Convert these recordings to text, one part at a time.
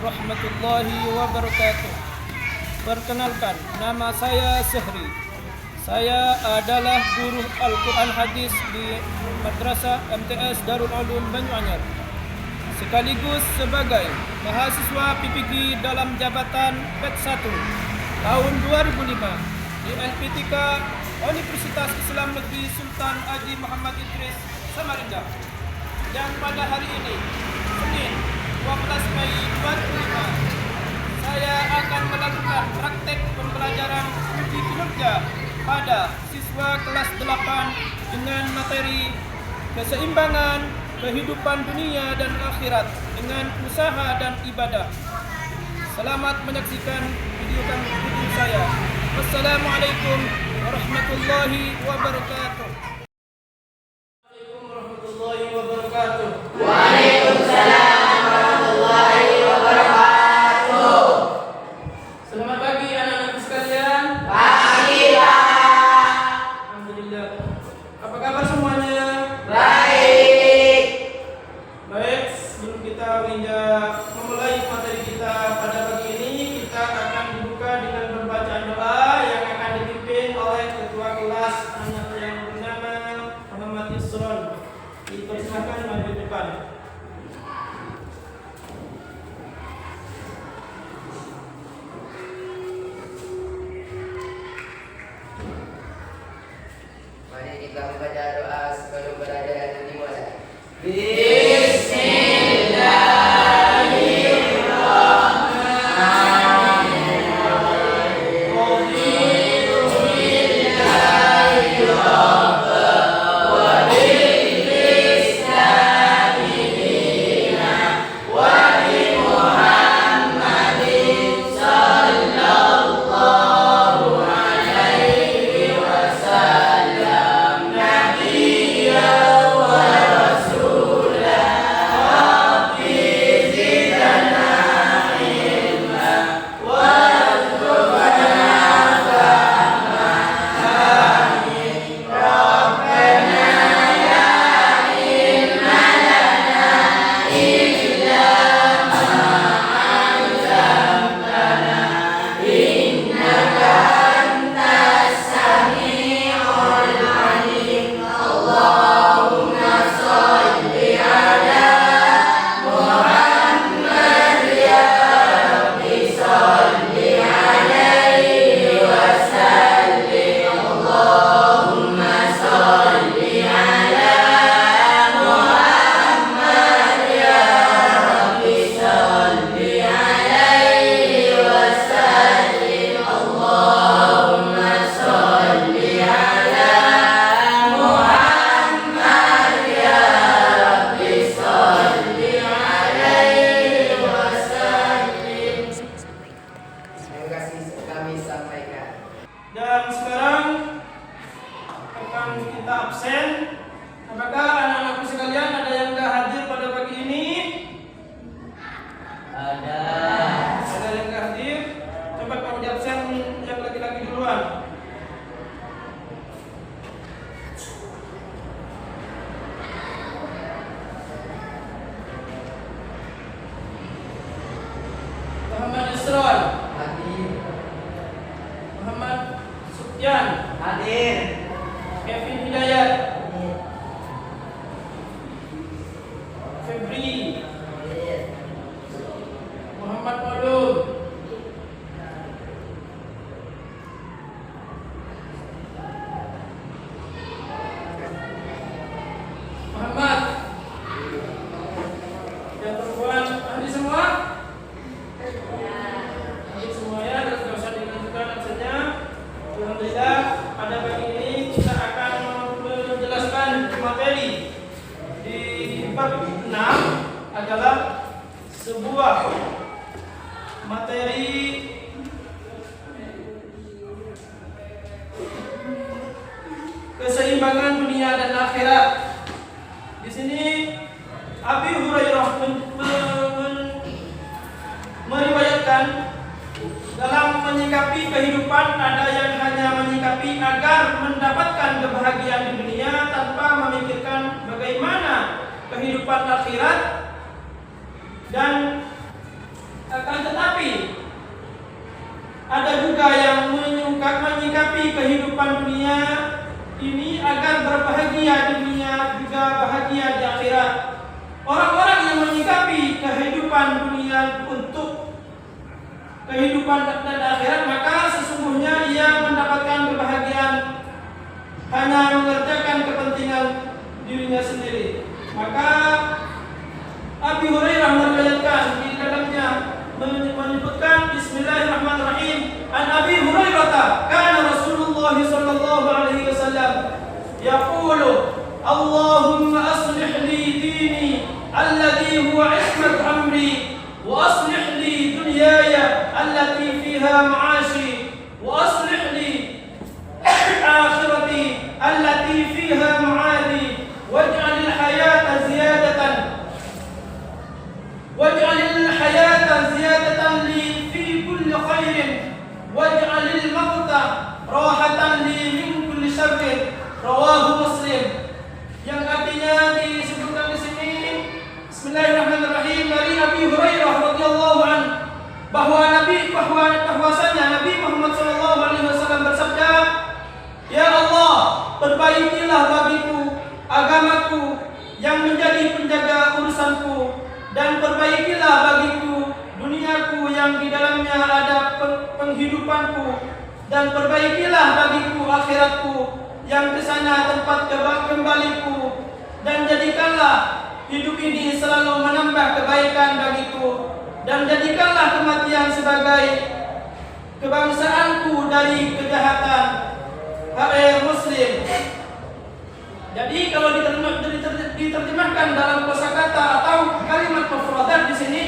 warahmatullahi wabarakatuh. Perkenalkan, nama saya Syahri. Saya adalah guru Al-Quran Hadis di Madrasah MTS Darul Ulum Banyuanyar, sekaligus sebagai mahasiswa PPG dalam jabatan PET 1 tahun 2005 di LPTK Universitas Islam Negeri Sultan Haji Muhammad Idris Samarinda. Dan pada hari ini, Senin 12 Mei 2005, saya akan melakukan praktek pembelajaran uji kinerja pada siswa kelas 8 dengan materi keseimbangan kehidupan dunia dan akhirat dengan usaha dan ibadah. Selamat menyaksikan video saya. Wassalamualaikum warahmatullahi wabarakatuh. Waalaikumsalam warahmatullahi wabarakatuh. Selamat pagi anak-anakku sekalian. Pagi, Pak. Alhamdulillah. Apa kabar semuanya? Baik. Baik, sebelum kita memulai materi kita pada pagi ini, kita akan dibuka dengan pembacaan doa yang akan dipimpin oleh ketua kelas anak yang bernama Muhammad Isron. Dipersilakan maju depan. Mari kita membaca doa sebelum berada dan dimulai. Dan sekarang akan kita absen. Apakah anak-anakku sekalian ada yang tidak hadir pada pagi ini? Ada. Ada yang tidak hadir? Coba kalau di absen yang laki-laki duluan. Muhammad Isron, Hadir. Muhammad Sufyan, Hadir. Kevin Hidayat, Febri, Hadir. Muhammad Maulud, Muhammad. Yang perempuan hadir semua? Hadir semua ya, dan tidak usah dilanjutkan absennya. Alhamdulillah, pada pagi ini kita akan menjelaskan materi di bab 6 adalah sebuah materi keseimbangan dunia dan akhirat. Di sini Abi Hurairah meriwayatkan dalam menyikapi kehidupan ada yang hanya menyikapi agar mendapatkan kebahagiaan di dunia tanpa memikirkan bagaimana kehidupan akhirat dan Ada juga yang menyikapi kehidupan dunia ini agar berbahagia di dunia juga bahagia di akhirat. Orang-orang yang menyikapi kehidupan dunia untuk kehidupan dan akhirat, maka sesungguhnya ia mendapatkan kebahagiaan hanya mengerjakan kepentingan dirinya sendiri. Maka Abi Hurairah meriwayatkan di dalamnya menyebutkan Bismillahirrahmanirrahim. An Abi Hurairah kana Rasulullah sallallahu alaihi wasallam yaqulu Allahumma aslih li dini alladhi huwa ismat amri wa aslih li dunyaya allati fiha ma'ashi wa aslih li akhirati allati fiha ma'adi waj'al al-hayata ziyadatan li fi kulli khairin waj'al al-mauta rahatan li min kulli syarrin. Rawahu Muslim. Yang artinya disebutkan di sini Bismillahirrahmanirrahim dari Abi Hurairah radhiyallahu anhu bahwasanya Nabi Muhammad sallallahu alaihi wasallam bersabda, "Ya Allah, perbaikilah bagiku agamaku yang menjadi penjaga urusanku, dan perbaikilah bagiku duniaku yang di dalamnya ada penghidupanku, dan perbaikilah bagiku akhiratku yang ke sana tempat kembaliku, dan jadikanlah hidup ini selalu menambah kebaikan bagiku, dan jadikanlah kematian sebagai kebangsaanku dari kejahatan." Muslim. Jadi kalau diterjemahkan dalam kosakata atau kalimat mufradat di sini,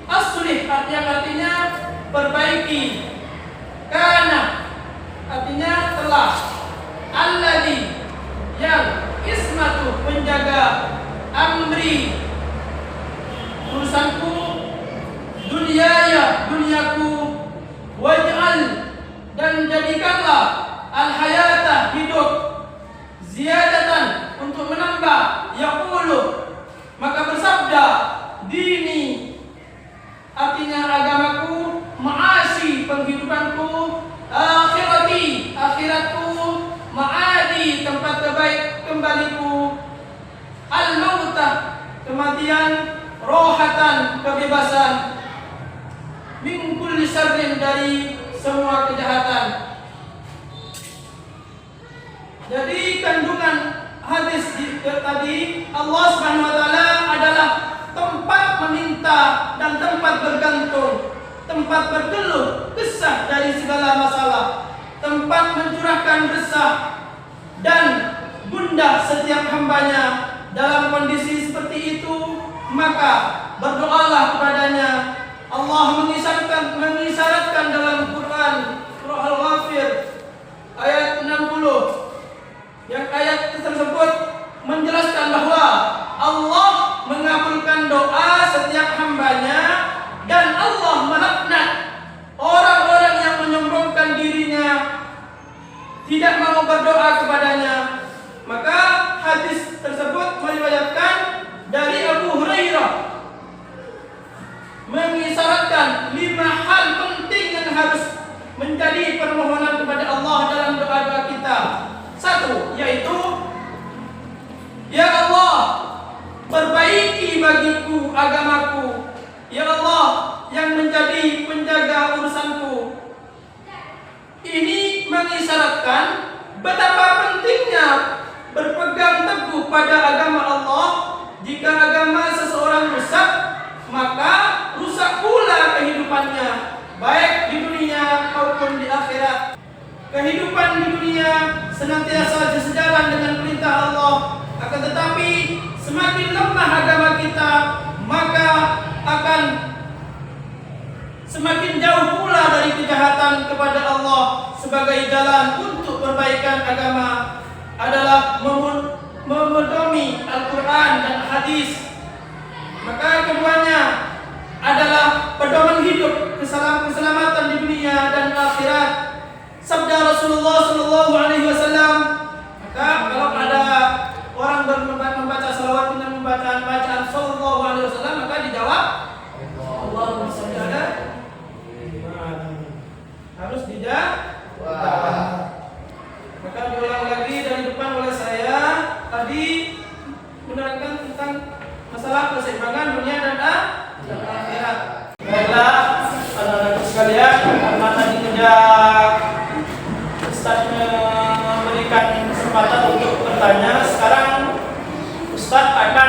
aslih yang artinya perbaiki, kana artinya telah, alladhi yang ismatu menjaga, amri urusanku, dunyaya duniaku, waj'al dan jadikanlah al-hayata hidup, ziyadatan untuk menambah, yaqulu maka bersabda, dini artinya agamaku, ma'ashi penghidupanku, akhirati akhiratku, ma'adi tempat terbaik kembaliku, al-mautah kematian, rohatan kebebasan, min kulli syarrin dari semua kejahatan. Jadi kandungan hadis tadi, Allah Subhanahu wa taala adalah tempat meminta dan tempat bergantung, tempat berkeluh kesah dari segala masalah, tempat mencurahkan resah dan gundah setiap hambanya. Dalam kondisi seperti itu, maka berdoalah kepadanya. Allah mengisyaratkan dalam Quran Surah Al-Ghafir ayat 60, yang ayat tersebut menjelaskan bahwa Allah mengabulkan doa setiap hambanya, dan Allah melaknat orang-orang yang menyombongkan dirinya, tidak mau berdoa kepadanya. Maka hadis tersebut meriwayatkan dari Abu Hurairah, mengisyaratkan 5 hal penting yang harus menjadi permohonan kepada Allah dalam doa-doa kita. 1, yaitu ya Allah, perbaiki bagiku agamaku, ya Allah yang menjadi penjaga urusanku. Ini mengisyaratkan betapa pentingnya berpegang teguh pada agama Allah. Jika agama seseorang rusak, maka rusak pula kehidupannya, baik di dunia maupun di akhirat. Kehidupan di dunia senantiasa sejalan dengan perintah Allah, akan tetapi semakin lemah agama kita, maka akan semakin jauh pula dari kejahatan kepada Allah. Sebagai jalan untuk perbaikan agama adalah memedomi Al-Quran dan hadis. Maka keduanya adalah pedoman hidup keselamatan di dunia dan akhirat. Sabda Rasulullah sallallahu alaihi wasallam, maka kalau ada orang membaca salawat dengan bacaan sallallahu alaihi wasallam, maka dijawab Allahumma shalli ala Muhammad. Harus kesempatan untuk bertanya. Sekarang Ustadz akan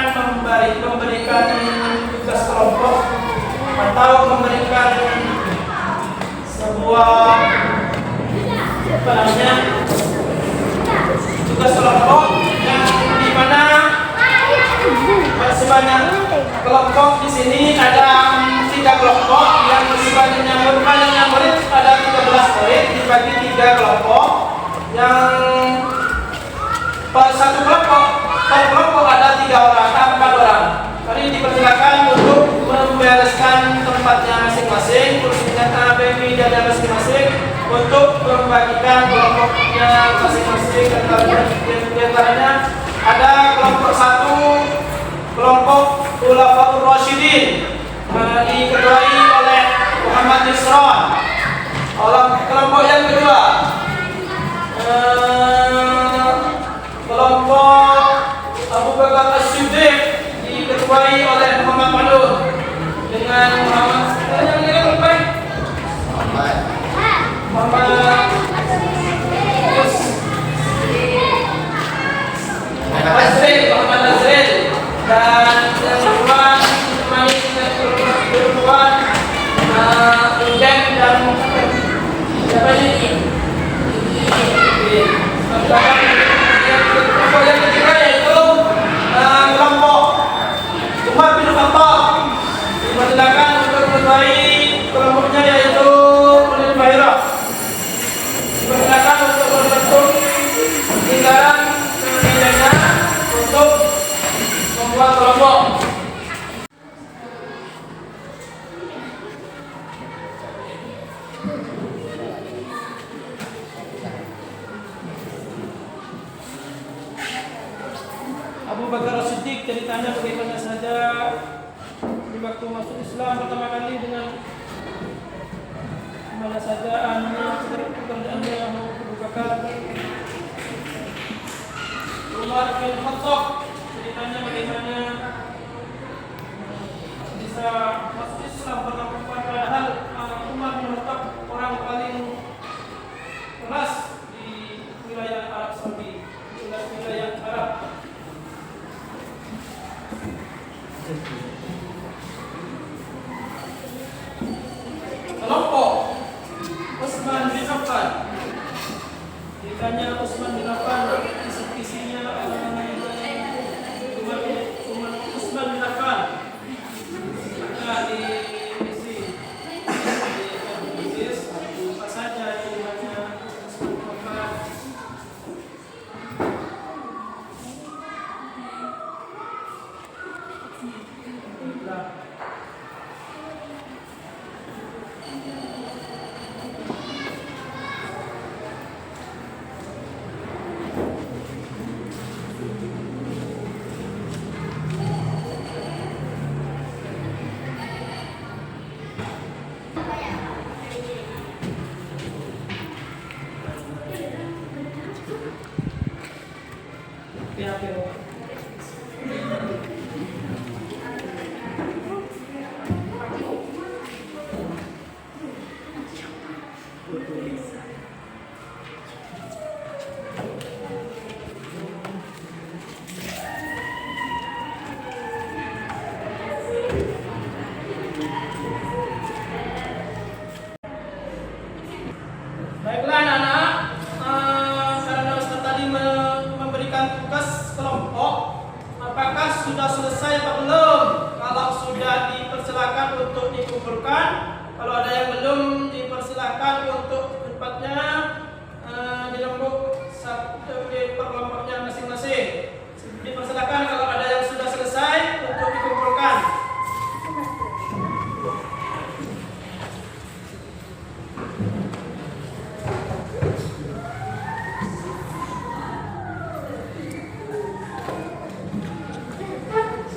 memberikan tugas kelompok atau memberikan sebuah tugas kelompok yang dimana sebanyak kelompok di sini ada 3 kelompok yang sebanyak murid ada 13 murid dibagi 3 kelompok yang satu kelompok per kelompok ada 4 orang. Kali dipersilakan untuk membereskan tempatnya masing-masing, kursinya A, B, B dan masing-masing untuk membagikan kelompoknya masing-masing. Antaranya ada kelompok 1, kelompok Khulafaur Rasyidin diketuai oleh Muhammad Nisron. Kelompok yang kedua kelompok Abu Bakar As-Siddiq diketuai oleh Muhammad Madun dengan Muhammad Azril dan yang kedua ditemani perempuan Uden dan siapa ini? Kelompok yang ketiga yaitu kelompok Umar bin Khattab. Dipersilakan untuk mengetuai kelompoknya yaitu Ulil Bahirah. Dipersilakan untuk membentuk lingkaran kemejanya untuk membuat kelompok. Abu Bakar As-Siddiq ceritanya bagaimana saja di waktu masuk Islam pertama kali dengan mana saja pekerjaannya Abu Bakar. Umar bin Khattab ceritanya bagaimana bisa masuk Islam pertama kali, padahal Umar bin Khattab orang paling keras di wilayah Arab Saudi, wilayah Arab. Kelompok Utsman bin Affan. Ditanya Utsman bin Affan isinya Utsman bin Affan. Maka diisi apa saja ilmunya Utsman bin Affan. Baiklah anak-anak, karena Ustaz tadi memberikan tugas kelompok, apakah sudah selesai atau belum? Kalau sudah dipersilakan untuk dikumpulkan, kalau ada yang belum dipersilakan untuk tempatnya dirembuk di kelompoknya masing-masing. Dipersilakan kalau ada yang sudah selesai untuk dikumpulkan.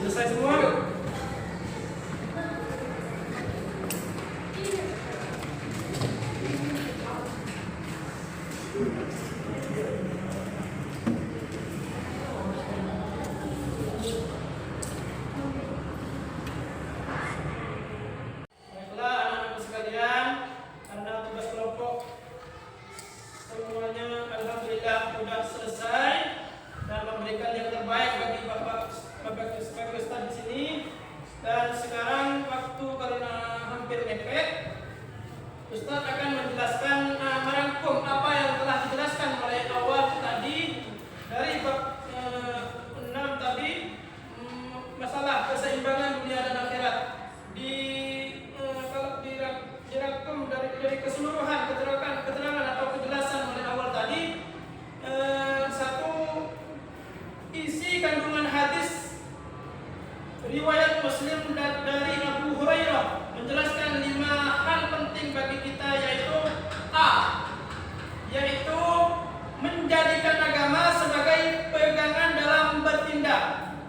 Selesai semua?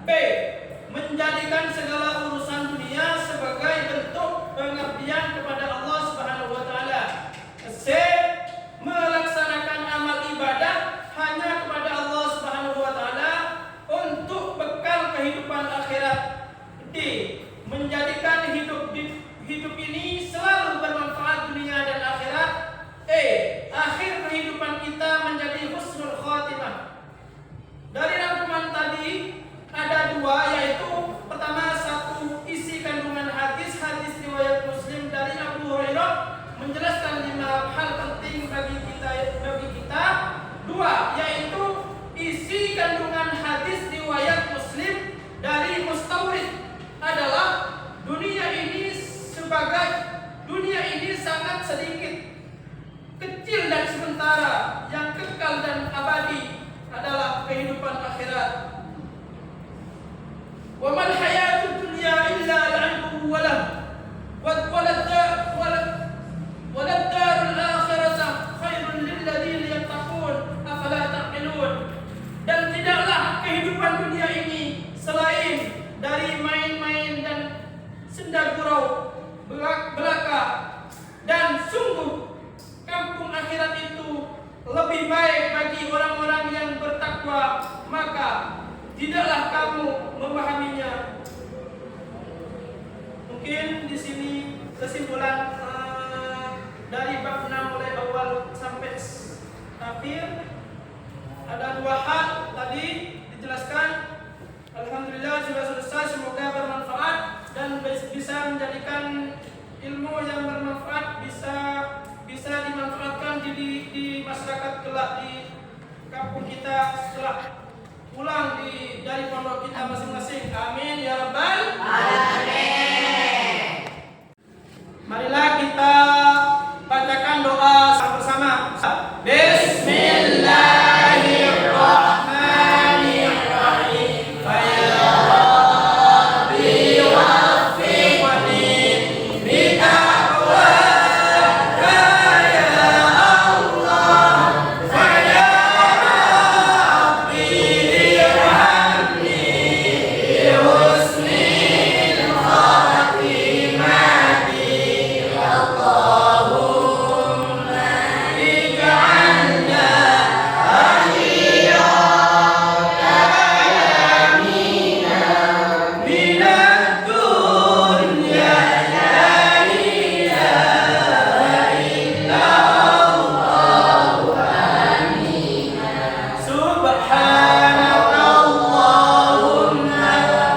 B. Menjadikan segala urusan dunia sebagai bentuk pengabdian kepada Allah Subhanahu wa taala. C. Melaksanakan amal ibadah hanya kepada Allah Subhanahu wa taala untuk bekal kehidupan akhirat. D. Menjadikan hidup ini selalu bermanfaat dunia dan akhirat. E. Akhir kehidupan kita menjadi husnul khatimah. Dari rangkuman tadi ada dua, yaitu pertama, satu, isi kandungan hadis riwayat Muslim dari Abu Hurairah menjelaskan 5 hal penting bagi kita. Dua, yaitu isi kandungan hadis riwayat Muslim dari Mustawrid adalah dunia ini sangat sedikit, kecil dan sementara, yang kekal dan abadi adalah kehidupan akhirat. Wa mal hayatud dunya illa la'ibun wa lahu walad darul akhirah khairun lil ladzina yattaqun afala taqilun. Dan tidaklah kehidupan dunia ini selain dari main-main dan senda gurau belaka, dan sungguh kampung akhirat itu lebih baik bagi orang-orang yang bertakwa, maka tidaklah kamu memahaminya. Mungkin di sini kesimpulan dari bab 6 mulai awal sampai akhir ada 2 hal tadi dijelaskan. Alhamdulillah sudah selesai, semoga bermanfaat dan bisa menjadikan ilmu yang bermanfaat, bisa dimanfaatkan di masyarakat kelak, di kampung kita setelah pulang dari pondok kita masing-masing. Amin ya rabbal alamin. Marilah kita bacakan doa bersama. Bismillahirrahmanirrahim. Ya Rabbi waffiqni bitaqwaka ya Allah. Ya Rabbi irhamni bihusnil khatimati. Allahumma ij'alna minad dunya la ilaha illa Allah. Subhanaka Allahumma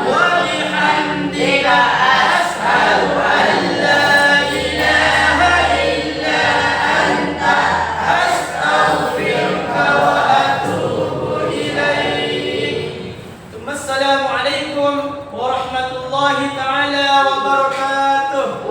wa bihamdika ashhadu an la ilaha illa anta astaghfiruka wa atubu ilaik. Assalamualaikum warahmatullahi taala wabarakatuh.